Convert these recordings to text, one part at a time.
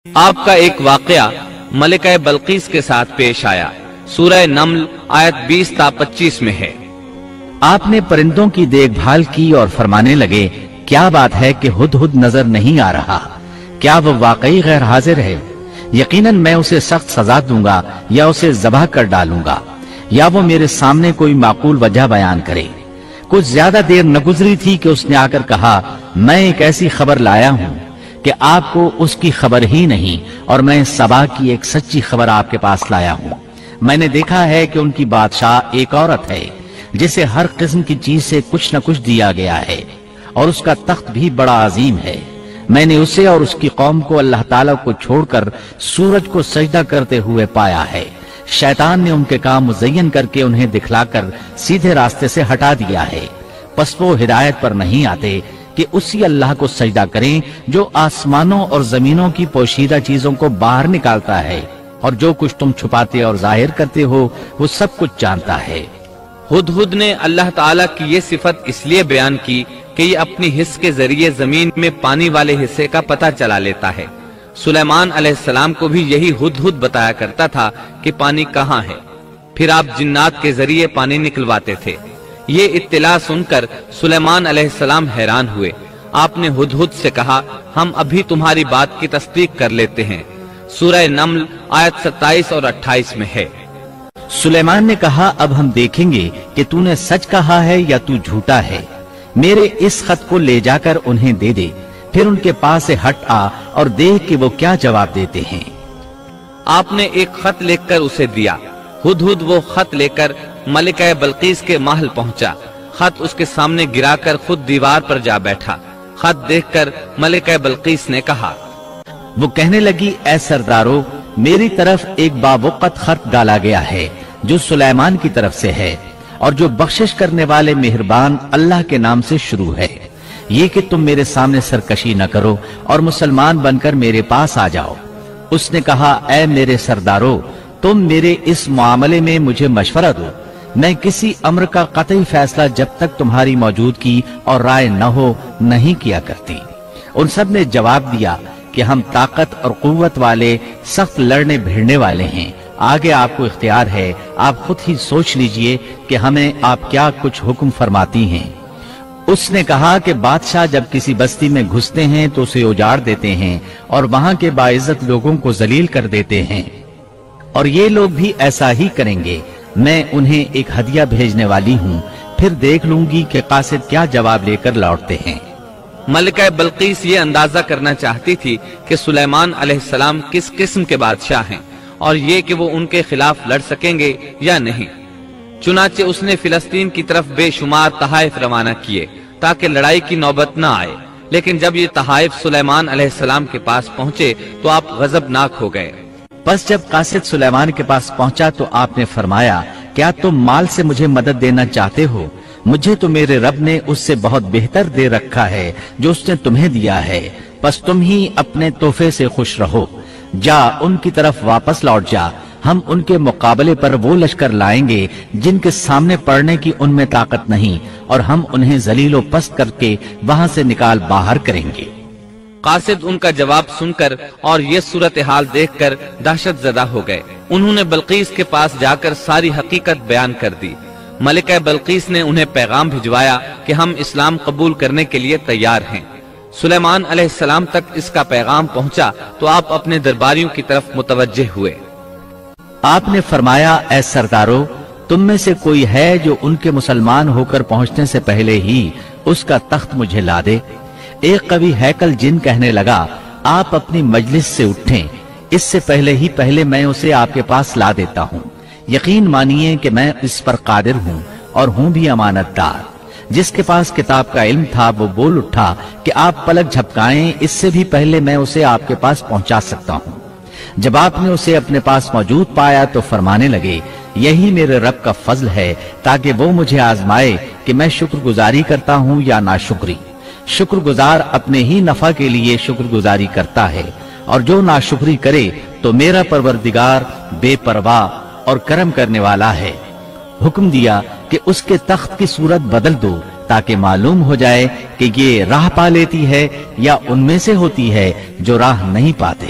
آپ کا ایک واقعہ ملکہ بلقیس کے ساتھ پیش آیا۔ سورہ نمل آیت 20 تا 25 میں ہے۔ آپ نے پرندوں کی دیکھ بھال کی اور فرمانے لگے، کیا بات ہے کہ ہدہد نظر نہیں آ رہا؟ کیا وہ واقعی غیر حاضر ہے؟ یقیناً میں اسے سخت سزا دوں گا یا اسے ذبح کر ڈالوں گا، یا وہ میرے سامنے کوئی معقول وجہ بیان کرے۔ کچھ زیادہ دیر نہ گزری تھی کہ اس نے آ کر کہا، میں ایک ایسی خبر لایا ہوں کہ آپ کو اس کی خبر ہی نہیں، اور میں سبا کی ایک سچی خبر آپ کے پاس لایا ہوں۔ میں نے دیکھا ہے کہ ان کی بادشاہ ایک عورت ہے جسے ہر قسم کی چیز سے کچھ نہ کچھ دیا گیا ہے، اور اس کا تخت بھی بڑا عظیم ہے۔ میں نے اسے اور اس کی قوم کو اللہ تعالیٰ کو چھوڑ کر سورج کو سجدہ کرتے ہوئے پایا ہے۔ شیطان نے ان کے کام مزین کر کے انہیں دکھلا کر سیدھے راستے سے ہٹا دیا ہے، پس وہ ہدایت پر نہیں آتے کہ اسی اللہ کو سجدہ کریں جو آسمانوں اور زمینوں کی پوشیدہ چیزوں کو باہر نکالتا ہے، اور جو کچھ تم چھپاتے اور ظاہر کرتے ہو وہ سب کچھ جانتا ہے۔ ہدہد نے اللہ تعالیٰ کی یہ صفت اس لیے بیان کی کہ یہ اپنی حس کے ذریعے زمین میں پانی والے حصے کا پتہ چلا لیتا ہے۔ سلیمان علیہ السلام کو بھی یہی ہدہد بتایا کرتا تھا کہ پانی کہاں ہے، پھر آپ جنات کے ذریعے پانی نکلواتے تھے۔ یہ اطلاع سن کر سلیمان علیہ السلام حیران ہوئے۔ آپ نے ہدہد سے کہا، ہم ابھی تمہاری بات کی تصدیق کر لیتے ہیں۔ سورہ نمل آیت 27 اور 28 میں ہے۔ سلیمان نے کہا، اب ہم دیکھیں گے کہ تو نے سچ کہا ہے یا تو جھوٹا ہے۔ میرے اس خط کو لے جا کر انہیں دے دے، پھر ان کے پاس سے ہٹ آ اور دیکھ کہ وہ کیا جواب دیتے ہیں۔ آپ نے ایک خط لکھ کر اسے دیا۔ ہدہد وہ خط لے کر ملکہ بلقیس کے محل پہنچا۔ خط اس کے سامنے گرا کر خود دیوار پر جا بیٹھا۔ خط دیکھ کر ملکہ بلقیس نے کہا، وہ کہنے لگی، اے سردارو، میری طرف ایک باوقت خط ڈالا گیا ہے جو سلیمان کی طرف سے ہے، اور جو بخشش کرنے والے مہربان اللہ کے نام سے شروع ہے، یہ کہ تم میرے سامنے سرکشی نہ کرو اور مسلمان بن کر میرے پاس آ جاؤ۔ اس نے کہا، اے میرے سردارو، تم میرے اس معاملے میں مجھے مشورہ دو۔ میں کسی امر کا قطعی فیصلہ جب تک تمہاری موجودگی اور رائے نہ ہو نہیں کیا کرتی۔ ان سب نے جواب دیا کہ ہم طاقت اور قوت والے، سخت لڑنے بھیڑنے والے ہیں، آگے آپ کو اختیار ہے، آپ خود ہی سوچ لیجئے کہ ہمیں آپ کیا کچھ حکم فرماتی ہیں۔ اس نے کہا کہ بادشاہ جب کسی بستی میں گھستے ہیں تو اسے اجاڑ دیتے ہیں اور وہاں کے باعزت لوگوں کو ذلیل کر دیتے ہیں، اور یہ لوگ بھی ایسا ہی کریں گے۔ میں انہیں ایک ہدیہ بھیجنے والی ہوں، پھر دیکھ لوں گی کہ قاصد کیا جواب لے کر لوٹتے ہیں۔ ملکہ بلقیس یہ اندازہ کرنا چاہتی تھی کہ سلیمان علیہ السلام کس قسم کے بادشاہ ہیں، اور یہ کہ وہ ان کے خلاف لڑ سکیں گے یا نہیں۔ چنانچہ اس نے فلسطین کی طرف بے شمار تحائف روانہ کیے تاکہ لڑائی کی نوبت نہ آئے، لیکن جب یہ تحائف سلیمان علیہ السلام کے پاس پہنچے تو آپ غضبناک ہو گئے۔ پس جب قاصد سلیمان کے پاس پہنچا تو آپ نے فرمایا، کیا تم مال سے مجھے مدد دینا چاہتے ہو؟ مجھے تو میرے رب نے اس سے بہت بہتر دے رکھا ہے جو اس نے تمہیں دیا ہے، پس تم ہی اپنے تحفے سے خوش رہو۔ جا ان کی طرف واپس لوٹ جا، ہم ان کے مقابلے پر وہ لشکر لائیں گے جن کے سامنے پڑنے کی ان میں طاقت نہیں، اور ہم انہیں ذلیل و پست کر کے وہاں سے نکال باہر کریں گے۔ قاصد ان کا جواب سن کر اور یہ صورتحال دیکھ کر دہشت زدہ ہو گئے۔ انہوں نے بلقیس کے پاس جا کر ساری حقیقت بیان کر دی۔ ملکہ بلقیس نے انہیں پیغام بھجوایا کہ ہم اسلام قبول کرنے کے لیے تیار ہیں۔ سلیمان علیہ السلام تک اس کا پیغام پہنچا تو آپ اپنے درباریوں کی طرف متوجہ ہوئے۔ آپ نے فرمایا، اے سردارو، تم میں سے کوئی ہے جو ان کے مسلمان ہو کر پہنچنے سے پہلے ہی اس کا تخت مجھے لا دے؟ ایک قوی ہیکل جن کہنے لگا، آپ اپنی مجلس سے اٹھیں، اس سے پہلے میں اسے آپ کے پاس لا دیتا ہوں۔ یقین مانیے کہ میں اس پر قادر ہوں اور ہوں بھی امانت دار۔ جس کے پاس کتاب کا علم تھا وہ بول اٹھا کہ آپ پلک جھپکائیں، اس سے بھی پہلے میں اسے آپ کے پاس پہنچا سکتا ہوں۔ جب آپ نے اسے اپنے پاس موجود پایا تو فرمانے لگے، یہی میرے رب کا فضل ہے تاکہ وہ مجھے آزمائے کہ میں شکر گزاری کرتا ہوں یا ناشکری۔ شکر گزار اپنے ہی نفع کے لیے شکر گزاری کرتا ہے، اور جو ناشکری کرے تو میرا پروردگار بے پرواہ اور کرم کرنے والا ہے۔ حکم دیا کہ اس کے تخت کی صورت بدل دو تاکہ معلوم ہو جائے کہ یہ راہ پا لیتی ہے یا ان میں سے ہوتی ہے جو راہ نہیں پاتے۔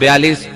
42